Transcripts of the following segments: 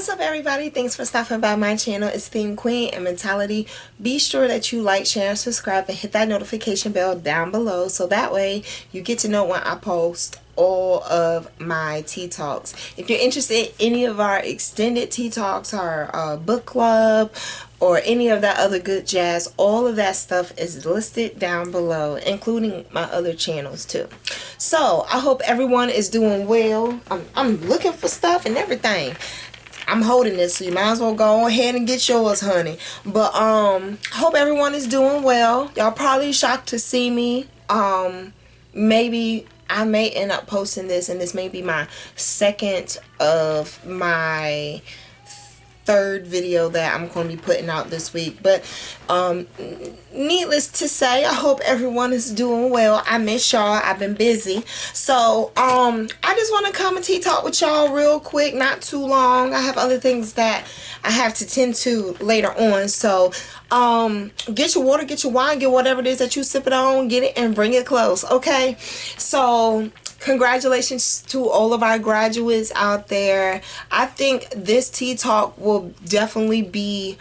What's up, everybody? Thanks for stopping by my channel, Esteemed Queen Mentality. Be sure that you like, share, and subscribe, and hit that notification bell down below so that way you get to know when I post all of my tea talks. If you're interested in any of our extended tea talks, our book club, or any of that other good jazz, all of that stuff is listed down below, including my other channels too. So I hope everyone is doing well. I'm looking for stuff and everything. I'm holding this, so you might as well go ahead and get yours, honey. But hope everyone is doing well. Y'all probably shocked to see me. Maybe I may end up posting this, and this may be my second of my third video that I'm going to be putting out this week. But needless to say, I hope everyone is doing well. I miss y'all. I've been busy. So I just want to come and tea talk with y'all real quick, not too long. I have other things that I have to tend to later on. So get your water, get your wine, get whatever it is that you sip it on, get it and bring it close, okay? So congratulations to all of our graduates out there. I think this tea talk will definitely be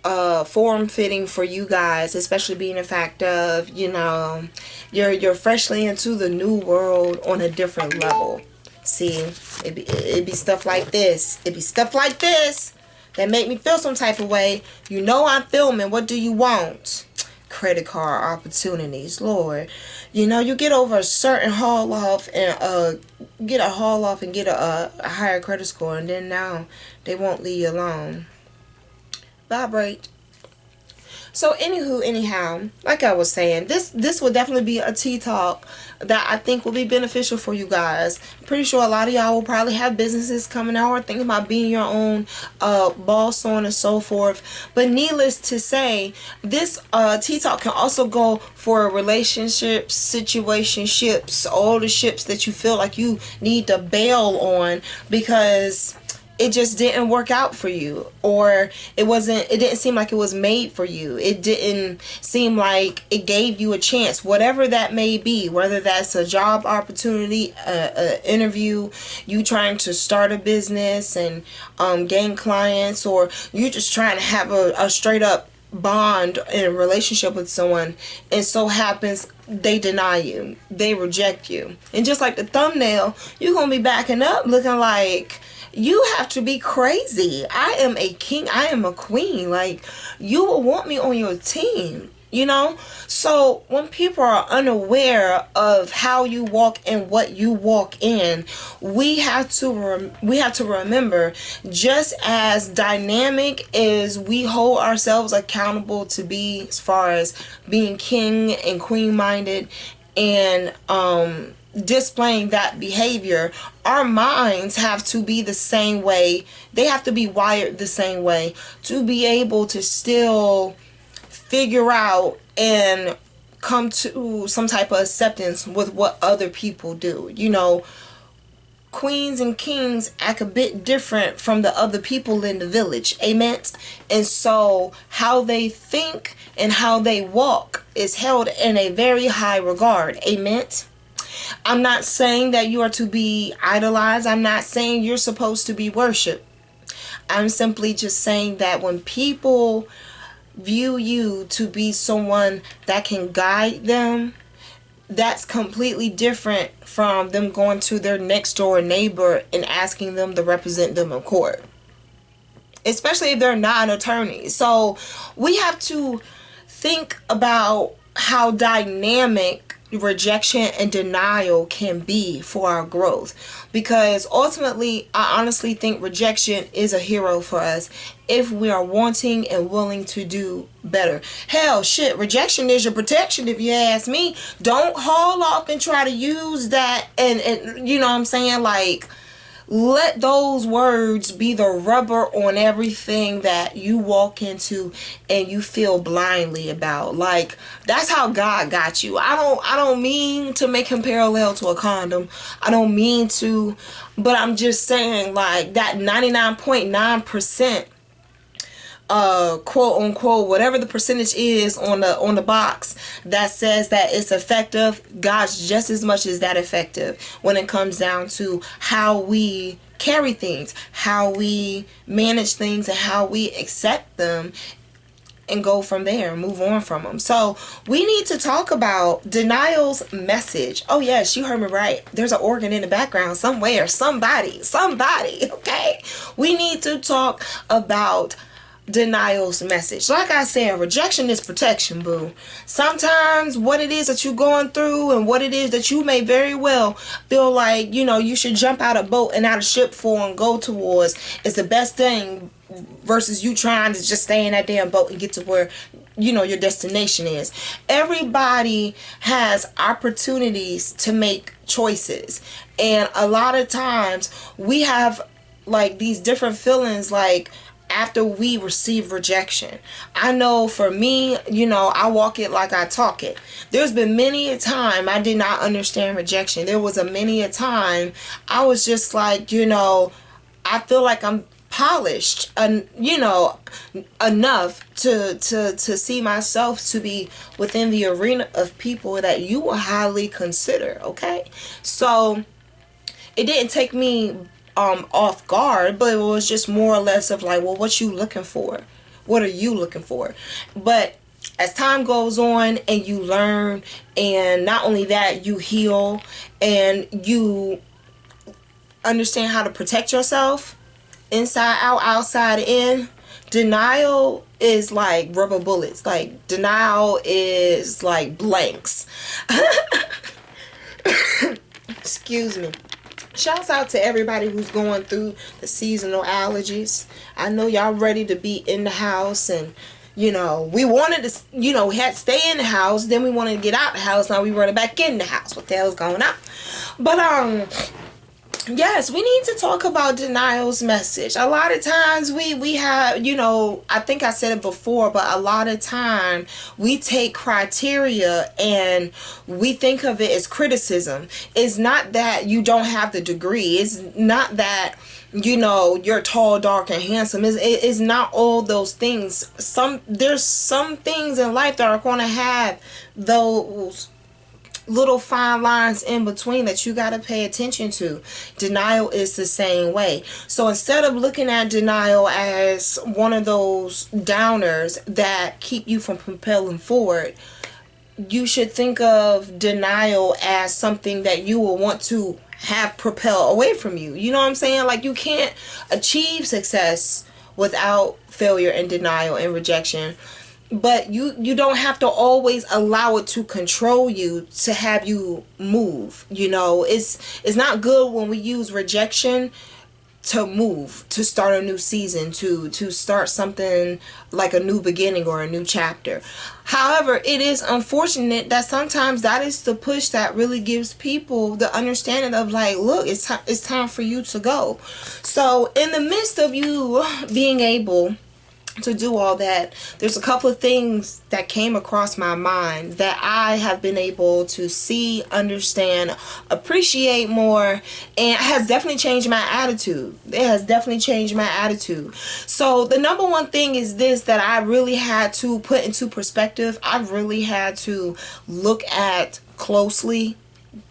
form fitting for you guys, especially being the fact of, you know, you're freshly into the new world on a different level. See, it be stuff like this. It be stuff like this that make me feel some type of way. You know I'm filming. What do you want? Credit card opportunities, Lord. You know, you get over a certain haul off and get a higher credit score, and then now they won't leave you alone. Vibrate. So anywho, anyhow, like I was saying, this will definitely be a tea talk that I think will be beneficial for you guys. I'm pretty sure a lot of y'all will probably have businesses coming out or thinking about being your own boss, so on and so forth. But needless to say, this tea talk can also go for relationships, situationships, all the ships that you feel like you need to bail on because it just didn't work out for you, or it didn't seem like it was made for you. It didn't seem like it gave you a chance, whatever that may be, whether that's a job opportunity, an interview, you trying to start a business and gain clients, or you just trying to have a straight up bond in a relationship with someone, and so happens they deny you, they reject you, and just like the thumbnail, you're gonna be backing up looking like you have to be crazy. I am a king, I am a queen, like you will want me on your team, you know. So when people are unaware of how you walk and what you walk in, we have to remember, just as dynamic as we hold ourselves accountable to be, as far as being king and queen minded and displaying that behavior, our minds have to be the same way. They have to be wired the same way to be able to still figure out and come to some type of acceptance with what other people do. You know, queens and kings act a bit different from the other people in the village, amen. And so how they think and how they walk is held in a very high regard, amen. I'm not saying that you are to be idolized. I'm not saying you're supposed to be worshipped. I'm simply just saying that when people view you to be someone that can guide them, that's completely different from them going to their next door neighbor and asking them to represent them in court, especially if they're not an attorney. So we have to think about how dynamic rejection and denial can be for our growth, because ultimately I honestly think rejection is a hero for us if we are wanting and willing to do better. Hell, shit, rejection is your protection, if you ask me. Don't haul off and try to use that and you know what I'm saying, like, let those words be the rubber on everything that you walk into and you feel blindly about. Like, that's how God got you. I don't mean to make him parallel to a condom. I don't mean to, but I'm just saying, like, that 99.9% quote unquote, whatever the percentage is on the box that says that it's effective, God's just as much as that effective when it comes down to how we carry things, how we manage things, and how we accept them and go from there and move on from them. So we need to talk about denial's message. Oh yes, you heard me right. There's an organ in the background somewhere. Somebody, okay? We need to talk about denial's message. Like I said, rejection is protection, boo. Sometimes what it is that you're going through and what it is that you may very well feel like, you should jump out a boat and out a ship for and go towards is the best thing, versus you trying to just stay in that damn boat and get to where your destination is. Everybody has opportunities to make choices, and a lot of times we have like these different feelings like after we receive rejection. I know for me, I walk it like I talk it. There's been many a time I did not understand rejection. There was a many a time I was just like, I feel like I'm polished and enough to see myself to be within the arena of people that you will highly consider. Okay, so it didn't take me off guard, but it was just more or less of like, well, what you looking for? What are you looking for? But as time goes on and you learn, and not only that, you heal and you understand how to protect yourself inside out, outside in. Denial is like rubber bullets. Like denial is like blanks. Excuse me. Shouts out to everybody who's going through the seasonal allergies. I know y'all ready to be in the house, and we wanted to, we had to stay in the house, then we wanted to get out the house, now we running back in the house. What the hell's going on? But yes, we need to talk about denial's message. A lot of times we have, I think I said it before, but a lot of time we take criteria and we think of it as criticism. It's not that you don't have the degree. It's not that, you're tall, dark, and handsome. It's not all those things. There's some things in life that are going to have those little fine lines in between that you got to pay attention to. Denial is the same way. So instead of looking at denial as one of those downers that keep you from propelling forward, you should think of denial as something that you will want to have propel away from you. You know what I'm saying? Like, you can't achieve success without failure and denial and rejection. But you don't have to always allow it to control you, to have you move. It's not good when we use rejection to move, to start a new season, to start something like a new beginning or a new chapter. However, it is unfortunate that sometimes that is the push that really gives people the understanding of like, look, it's time for you to go. So in the midst of you being able to do all that, there's a couple of things that came across my mind that I have been able to see, understand, appreciate more, and has definitely changed my attitude. It has definitely changed my attitude. So the number one thing is this, that I really had to put into perspective. I really had to look at closely,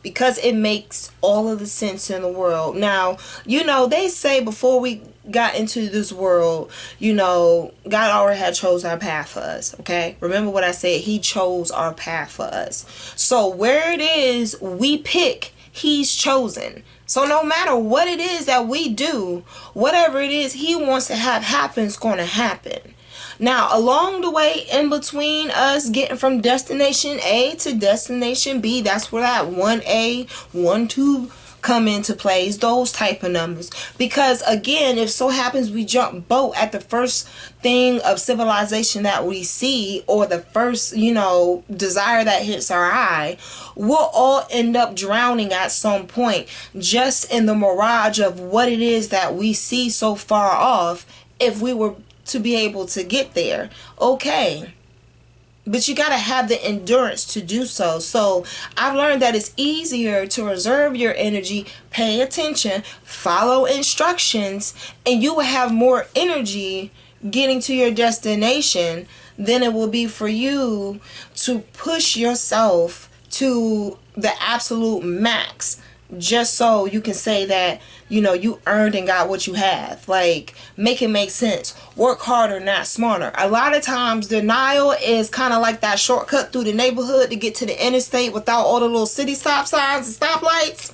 because it makes all of the sense in the world. Now, they say before we got into this world, God already had chose our path for us. Okay, remember what I said? He chose our path for us. So where it is we pick, He's chosen. So no matter what it is that we do, whatever it is He wants to have happen is going to happen. Now, along the way, in between us getting from destination A to destination B, that's where that 1A, 1-2 come into plays, those type of numbers. Because again, if so happens we jump boat at the first thing of civilization that we see, or the first, desire that hits our eye, we'll all end up drowning at some point, just in the mirage of what it is that we see so far off. If we were to be able to get there, okay, but you got to have the endurance to do so. So I've learned that it's easier to reserve your energy, pay attention, follow instructions, and you will have more energy getting to your destination than it will be for you to push yourself to the absolute max just so you can say that, you know, you earned and got what you have. Like, make it make sense. Work harder, not smarter. A lot of times denial is kind of like that shortcut through the neighborhood to get to the interstate without all the little city stop signs and stoplights.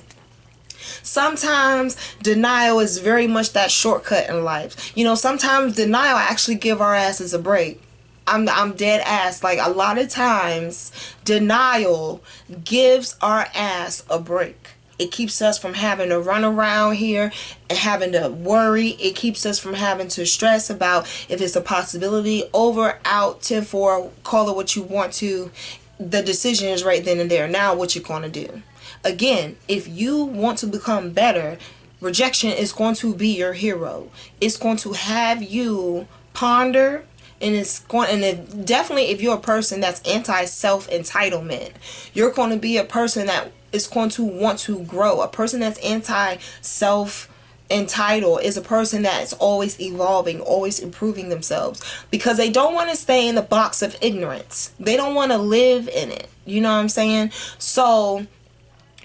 Sometimes denial is very much that shortcut in life. You know, sometimes denial actually give our asses a break. I'm dead ass. Like, a lot of times denial gives our ass a break. It keeps us from having to run around here and having to worry. It keeps us from having to stress about if it's a possibility, over, out, 10 4, call it what you want to. The decision is right then and there. Now what you're going to do. Again, if you want to become better, rejection is going to be your hero. It's going to have you ponder. And it's going, and if, definitely if you're a person that's anti self-entitlement, you're going to be a person that is going to want to grow. A person that's anti self-entitled is a person that's always evolving, always improving themselves, because they don't want to stay in the box of ignorance. They don't want to live in it. You know what I'm saying? So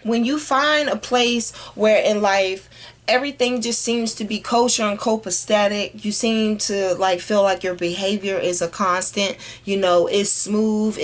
when you find a place where in life everything just seems to be kosher and copacetic, you seem to like feel like your behavior is a constant, you know, it's smooth,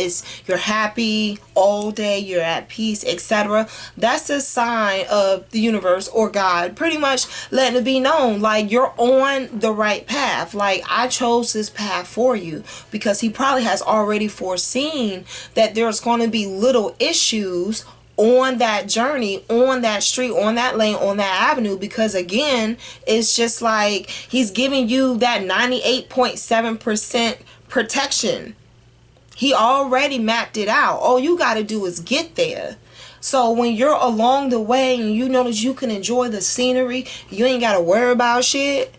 you're happy all day, you're at peace, etc. That's a sign of the universe or God pretty much letting it be known, like, you're on the right path. Like, I chose this path for you because he probably has already foreseen that there's going to be little issues on that journey, on that street, on that lane, on that avenue, because again, it's just like he's giving you that 98.7% protection. He already mapped it out. All you got to do is get there. So when you're along the way and you notice you can enjoy the scenery, you ain't got to worry about shit,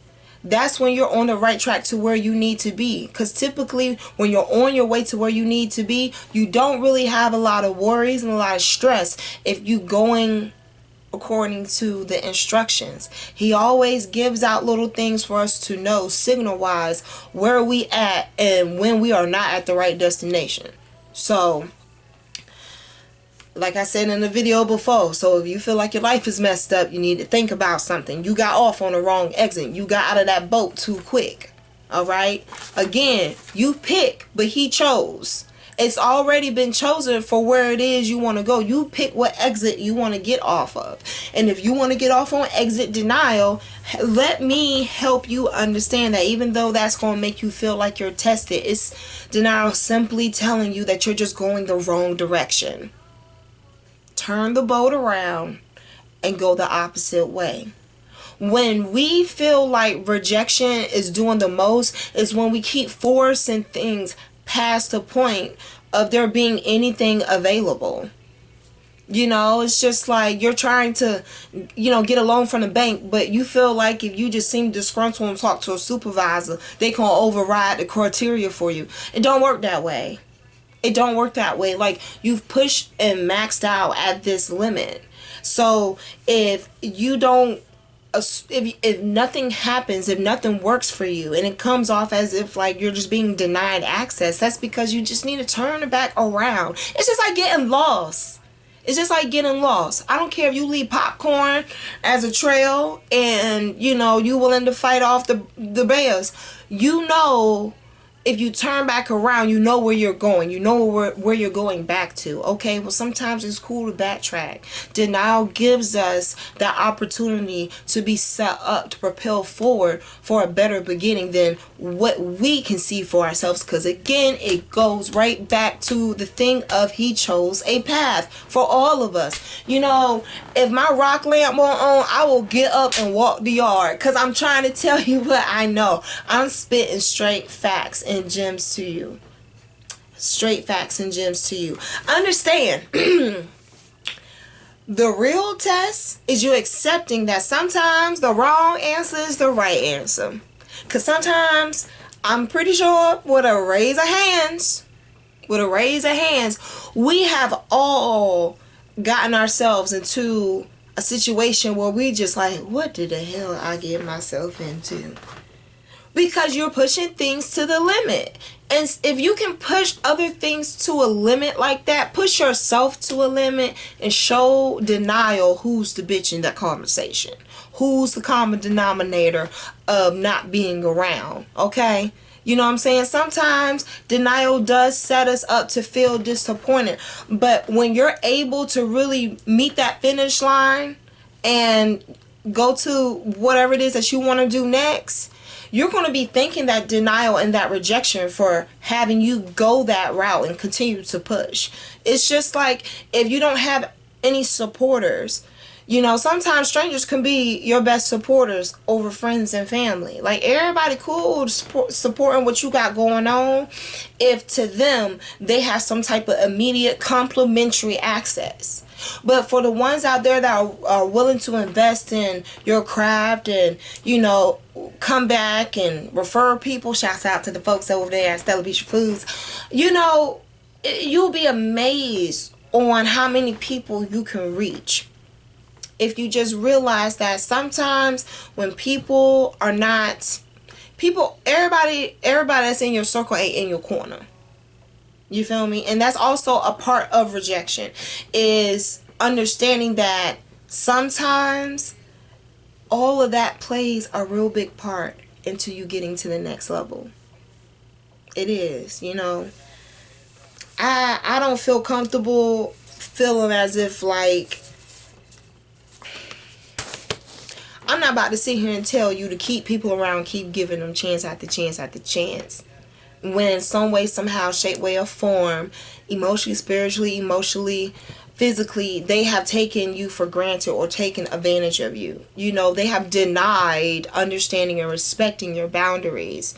that's when you're on the right track to where you need to be. Because typically when you're on your way to where you need to be, you don't really have a lot of worries and a lot of stress if you going according to the instructions. He always gives out little things for us to know, signal wise, where we at and when we are not at the right destination. So like I said in the video before, so if you feel like your life is messed up, you need to think about something. You got off on the wrong exit. You got out of that boat too quick. Alright? Again, you pick, but he chose. It's already been chosen for where it is you want to go. You pick what exit you want to get off of. And if you want to get off on exit denial, let me help you understand that even though that's going to make you feel like you're tested, it's denial simply telling you that you're just going the wrong direction. Turn the boat around and go the opposite way. When we feel like rejection is doing the most is when we keep forcing things past the point of there being anything available. You know, it's just like you're trying to, you know, get a loan from the bank, but you feel like if you just seem disgruntled and talk to a supervisor, they can override the criteria for you. It don't work that way. It don't work that way. Like, you've pushed and maxed out at this limit. So if you don't, if nothing happens, if nothing works for you, and it comes off as if like you're just being denied access, that's because you just need to turn it back around. It's just like getting lost. It's just like getting lost. I don't care if you leave popcorn as a trail and, you know, you willing to fight off the bears. You know, if you turn back around, you know where you're going. You know where you're going back to. Okay, well, sometimes it's cool to backtrack. Denial gives us that opportunity to be set up to propel forward for a better beginning than what we can see for ourselves. Because again, it goes right back to the thing of he chose a path for all of us. You know, if my rock lamp won't on, I will get up and walk the yard. Because I'm trying to tell you what I know. I'm spitting straight facts and gems to you. Straight facts and gems to you. Understand, the real test is you accepting that sometimes the wrong answer is the right answer. Because sometimes, I'm pretty sure, with a raise of hands, we have all gotten ourselves into a situation where we just like, what did the hell I get myself into? because you're pushing things to the limit. And if you can push other things to a limit like that, push yourself to a limit and show denial who's the bitch in that conversation. Who's the common denominator of not being around, okay? You know what I'm saying? Sometimes denial does set us up to feel disappointed. But when you're able to really meet that finish line and go to whatever it is that you want to do next, you're going to be thanking that denial and that rejection for having you go that route and continue to push. It's just like if you don't have any supporters, you know, sometimes strangers can be your best supporters over friends and family. Like, everybody cool supporting what you got going on if to them they have some type of immediate complimentary access. But for the ones out there that are willing to invest in your craft and, you know, come back and refer people, shouts out to the folks over there at Stella Beach Foods, you know, you'll be amazed on how many people you can reach. If you just realize that sometimes when people are not, everybody that's in your circle ain't in your corner. You feel me? And that's also a part of rejection, is understanding that sometimes all of that plays a real big part into you getting to the next level. It is, you know. I don't feel comfortable feeling as if like I'm not about to sit here and tell you to keep people around, keep giving them chance after chance after chance. When in some way, somehow, shape, way, or form, emotionally, spiritually, emotionally, physically, they have taken you for granted or taken advantage of you. You know, they have denied understanding and respecting your boundaries.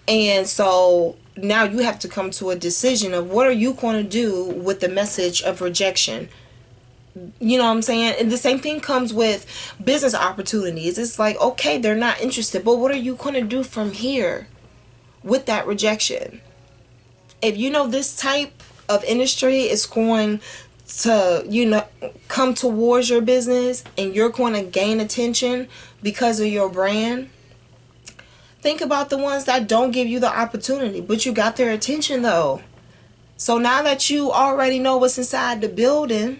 And so now you have to come to a decision of what are you going to do with the message of rejection. You know what I'm saying? And the same thing comes with business opportunities. It's like, okay, they're not interested, but what are you going to do from here with that rejection? If you know this type of industry is going to, you know, come towards your business and you're going to gain attention because of your brand, think about the ones that don't give you the opportunity, but you got their attention though. So now that you already know what's inside the building,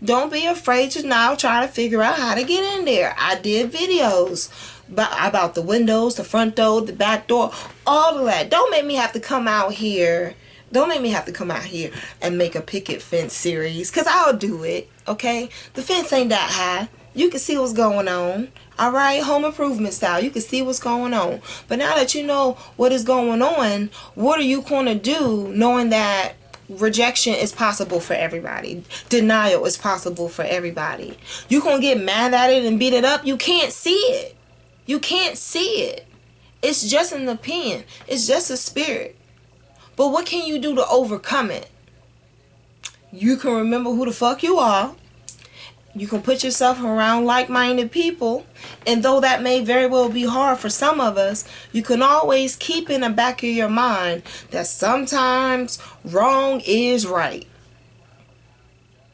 don't be afraid to now try to figure out how to get in there. I did videos about the windows, the front door, the back door, all of that. Don't make me have to come out here. Don't make me have to come out here and make a picket fence series, because I'll do it, okay? The fence ain't that high. You can see what's going on. All right, home improvement style. You can see what's going on. But now that you know what is going on, what are you going to do knowing that rejection is possible for everybody? Denial is possible for everybody. You gonna get mad at it and beat it up? You can't see it. You can't see it. It's just an opinion. It's just a spirit. But what can you do to overcome it? You can remember who the fuck you are. You can put yourself around like-minded people, and though that may very well be hard for some of us, you can always keep in the back of your mind that sometimes wrong is right.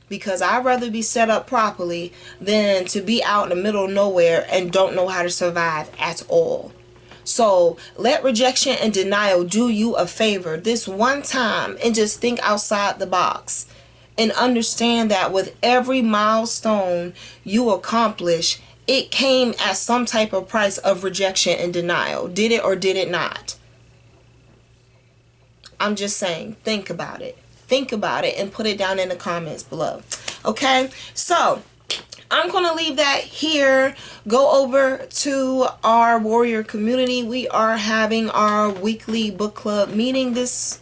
Because I'd rather be set up properly than to be out in the middle of nowhere and don't know how to survive at all. So let rejection and denial do you a favor this one time and just think outside the box. And understand that with every milestone you accomplish, it came at some type of price of rejection and denial. Did it or did it not? I'm just saying, think about it. Think about it and put it down in the comments below. Okay? So, I'm going to leave that here. Go over to our warrior community. We are having our weekly book club meeting this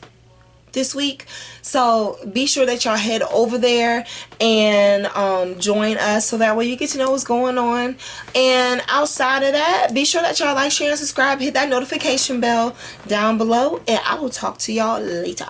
week, so be sure that y'all head over there and join us, so that way you get to know what's going on. And outside of that, be sure that y'all like, share, and subscribe, hit that notification bell down below, and I will talk to y'all later.